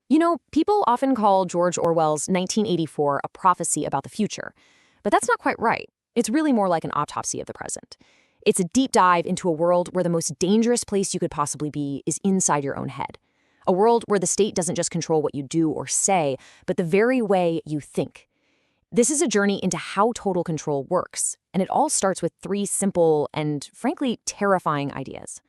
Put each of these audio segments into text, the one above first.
You know, people often call George Orwell's 1984 a prophecy about the future, but that's not quite right. It's really more like an autopsy of the present. It's a deep dive into a world where the most dangerous place you could possibly be is inside your own head. A world where the state doesn't just control what you do or say, but the very way you think. This is a journey into how total control works, and it all starts with three simple and, frankly, terrifying ideas.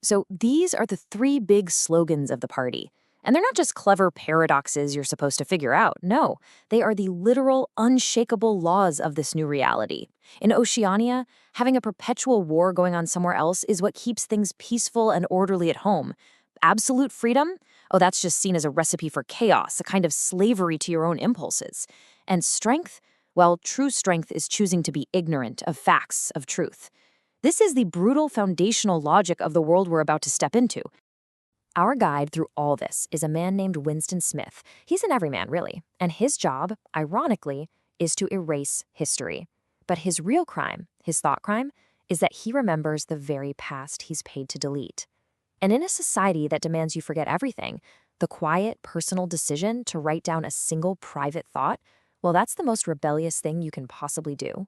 So these are the three big slogans of the party. And they're not just clever paradoxes you're supposed to figure out. No, they are the literal, unshakable laws of this new reality. In Oceania, having a perpetual war going on somewhere else is what keeps things peaceful and orderly at home. Absolute freedom? Oh, that's just seen as a recipe for chaos, a kind of slavery to your own impulses. And strength? Well, true strength is choosing to be ignorant of facts, of truth. This is the brutal foundational logic of the world we're about to step into. Our guide through all this is a man named Winston Smith. He's an everyman, really, and his job, ironically, is to erase history. But his real crime, his thought crime, is that he remembers the very past he's paid to delete. And in a society that demands you forget everything, the quiet, personal decision to write down a single private thought, well, that's the most rebellious thing you can possibly do.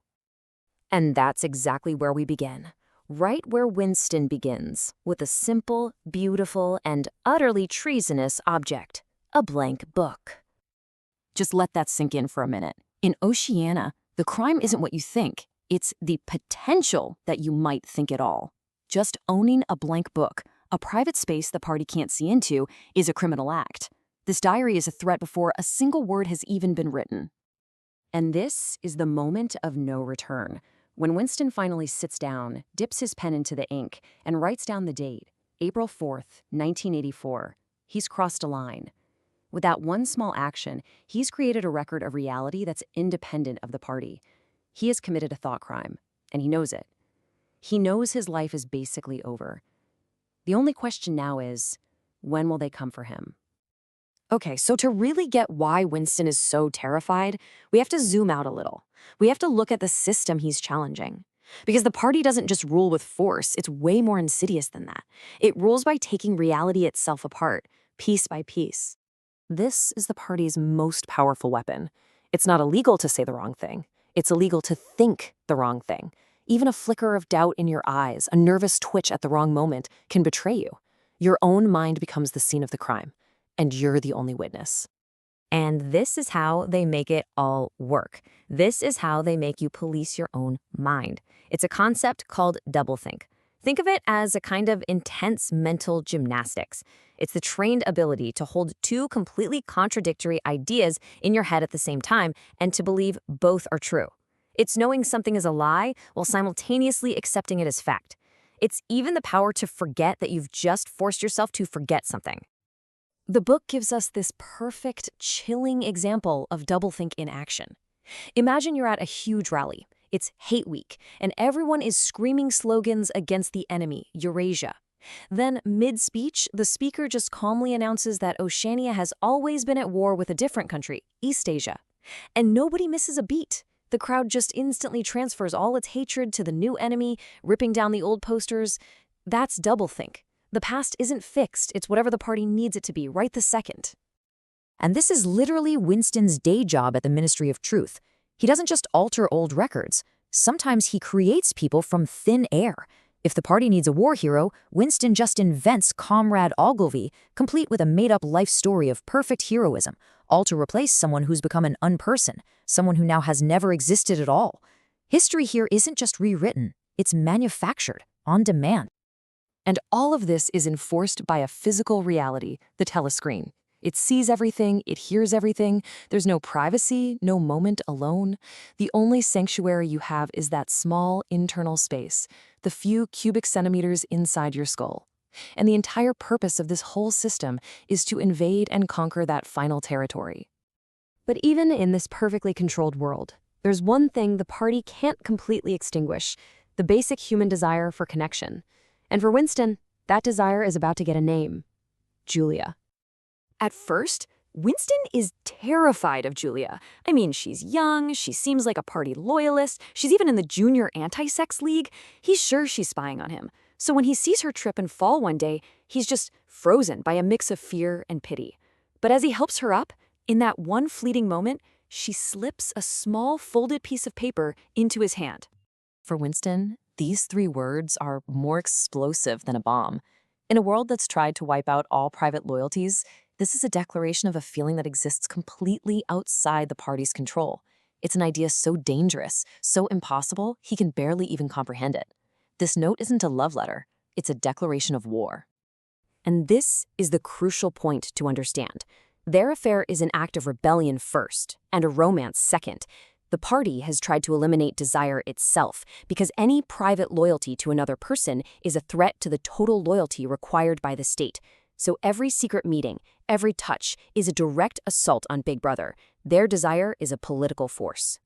And that's exactly where we begin. Right where Winston begins, with a simple, beautiful, and utterly treasonous object, a blank book. Just let that sink in for a minute. In Oceania, the crime isn't what you think. It's the potential that you might think it all. Just owning a blank book, a private space the party can't see into, is a criminal act. This diary is a threat before a single word has even been written. And this is the moment of no return. When Winston finally sits down, dips his pen into the ink, and writes down the date, April 4th, 1984, he's crossed a line. With that one small action, he's created a record of reality that's independent of the party. He has committed a thought crime, and he knows it. He knows his life is basically over. The only question now is, when will they come for him? Okay, so to really get why Winston is so terrified, we have to zoom out a little. We have to look at the system he's challenging. Because the party doesn't just rule with force, it's way more insidious than that. It rules by taking reality itself apart, piece by piece. This is the party's most powerful weapon. It's not illegal to say the wrong thing. It's illegal to think the wrong thing. Even a flicker of doubt in your eyes, a nervous twitch at the wrong moment, can betray you. Your own mind becomes the scene of the crime, and you're the only witness. And this is how they make it all work. This is how they make you police your own mind. It's a concept called doublethink. Think of it as a kind of intense mental gymnastics. It's the trained ability to hold two completely contradictory ideas in your head at the same time and to believe both are true. It's knowing something is a lie while simultaneously accepting it as fact. It's even the power to forget that you've just forced yourself to forget something. The book gives us this perfect, chilling example of doublethink in action. Imagine you're at a huge rally. It's hate week, and everyone is screaming slogans against the enemy, Eurasia. Then, mid-speech, the speaker just calmly announces that Oceania has always been at war with a different country, Eastasia. And nobody misses a beat. The crowd just instantly transfers all its hatred to the new enemy, ripping down the old posters. That's doublethink. The past isn't fixed, it's whatever the party needs it to be right this second. And this is literally Winston's day job at the Ministry of Truth. He doesn't just alter old records. Sometimes he creates people from thin air. If the party needs a war hero, Winston just invents Comrade Ogilvy, complete with a made-up life story of perfect heroism, all to replace someone who's become an unperson, someone who now has never existed at all. History here isn't just rewritten, it's manufactured, on demand. And all of this is enforced by a physical reality, the telescreen. It sees everything, it hears everything. There's no privacy, no moment alone. The only sanctuary you have is that small internal space, the few cubic centimeters inside your skull. And the entire purpose of this whole system is to invade and conquer that final territory. But even in this perfectly controlled world, there's one thing the party can't completely extinguish, the basic human desire for connection. And for Winston, that desire is about to get a name: Julia. At first, Winston is terrified of Julia. I mean, she's young, she seems like a party loyalist, she's even in the junior anti-sex league. He's sure she's spying on him. So when he sees her trip and fall one day, he's just frozen by a mix of fear and pity. But as he helps her up, in that one fleeting moment, she slips a small folded piece of paper into his hand. For Winston, these 3 words are more explosive than a bomb. In a world that's tried to wipe out all private loyalties, this is a declaration of a feeling that exists completely outside the party's control. It's an idea so dangerous, so impossible, he can barely even comprehend it. This note isn't a love letter, it's a declaration of war. And this is the crucial point to understand. Their affair is an act of rebellion first, and a romance second. The party has tried to eliminate desire itself, because any private loyalty to another person is a threat to the total loyalty required by the state. So every secret meeting, every touch, is a direct assault on Big Brother. Their desire is a political force.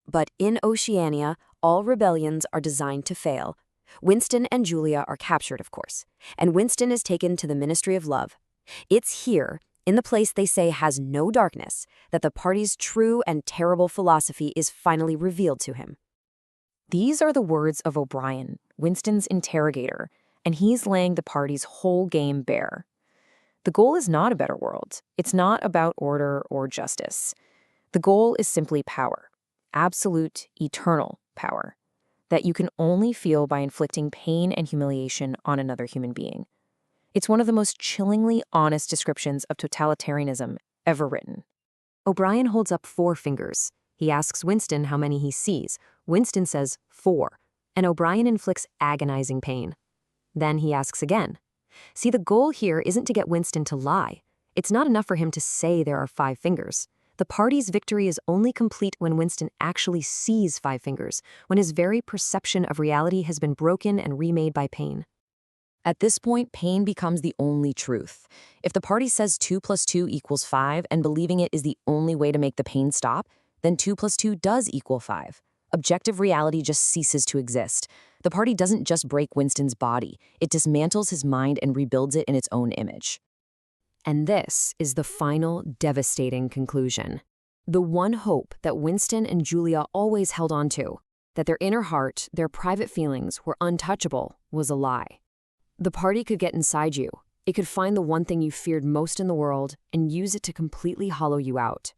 But in Oceania, all rebellions are designed to fail. Winston and Julia are captured, of course, and Winston is taken to the Ministry of Love. It's here, in the place they say has no darkness, that the party's true and terrible philosophy is finally revealed to him. These are the words of O'Brien, Winston's interrogator, and he's laying the party's whole game bare. The goal is not a better world. It's not about order or justice. The goal is simply power, absolute, eternal power, that you can only feel by inflicting pain and humiliation on another human being. It's one of the most chillingly honest descriptions of totalitarianism ever written. O'Brien holds up 4 fingers. He asks Winston how many he sees. Winston says 4, and O'Brien inflicts agonizing pain. Then he asks again. See, the goal here isn't to get Winston to lie. It's not enough for him to say there are 5 fingers. The party's victory is only complete when Winston actually sees 5 fingers, when his very perception of reality has been broken and remade by pain. At this point, pain becomes the only truth. If the party says 2 + 2 = 5 and believing it is the only way to make the pain stop, then 2 + 2 does equal 5. Objective reality just ceases to exist. The party doesn't just break Winston's body, it dismantles his mind and rebuilds it in its own image. And this is the final devastating conclusion. The one hope that Winston and Julia always held on to, that their inner heart, their private feelings were untouchable, was a lie. The party could get inside you. It could find the one thing you feared most in the world and use it to completely hollow you out.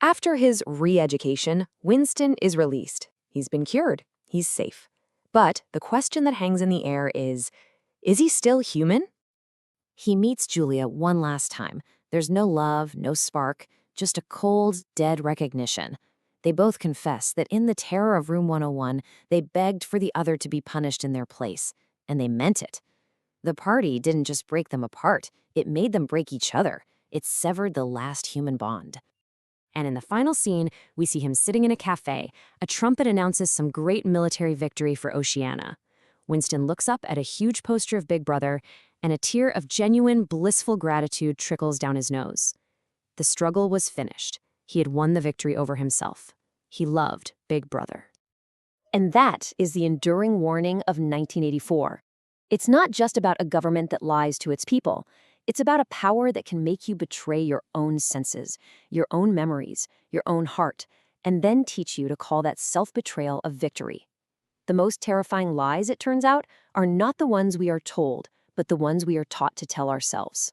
After his re-education, Winston is released. He's been cured. He's safe. But the question that hangs in the air is he still human? He meets Julia one last time. There's no love, no spark, just a cold, dead recognition. They both confess that in the terror of Room 101, they begged for the other to be punished in their place. And they meant it. The party didn't just break them apart, it made them break each other. It severed the last human bond. And in the final scene, we see him sitting in a cafe. A trumpet announces some great military victory for Oceania. Winston looks up at a huge poster of Big Brother, and a tear of genuine, blissful gratitude trickles down his nose. The struggle was finished. He had won the victory over himself. He loved Big Brother. And that is the enduring warning of 1984. It's not just about a government that lies to its people. It's about a power that can make you betray your own senses, your own memories, your own heart, and then teach you to call that self-betrayal a victory. The most terrifying lies, it turns out, are not the ones we are told, but the ones we are taught to tell ourselves.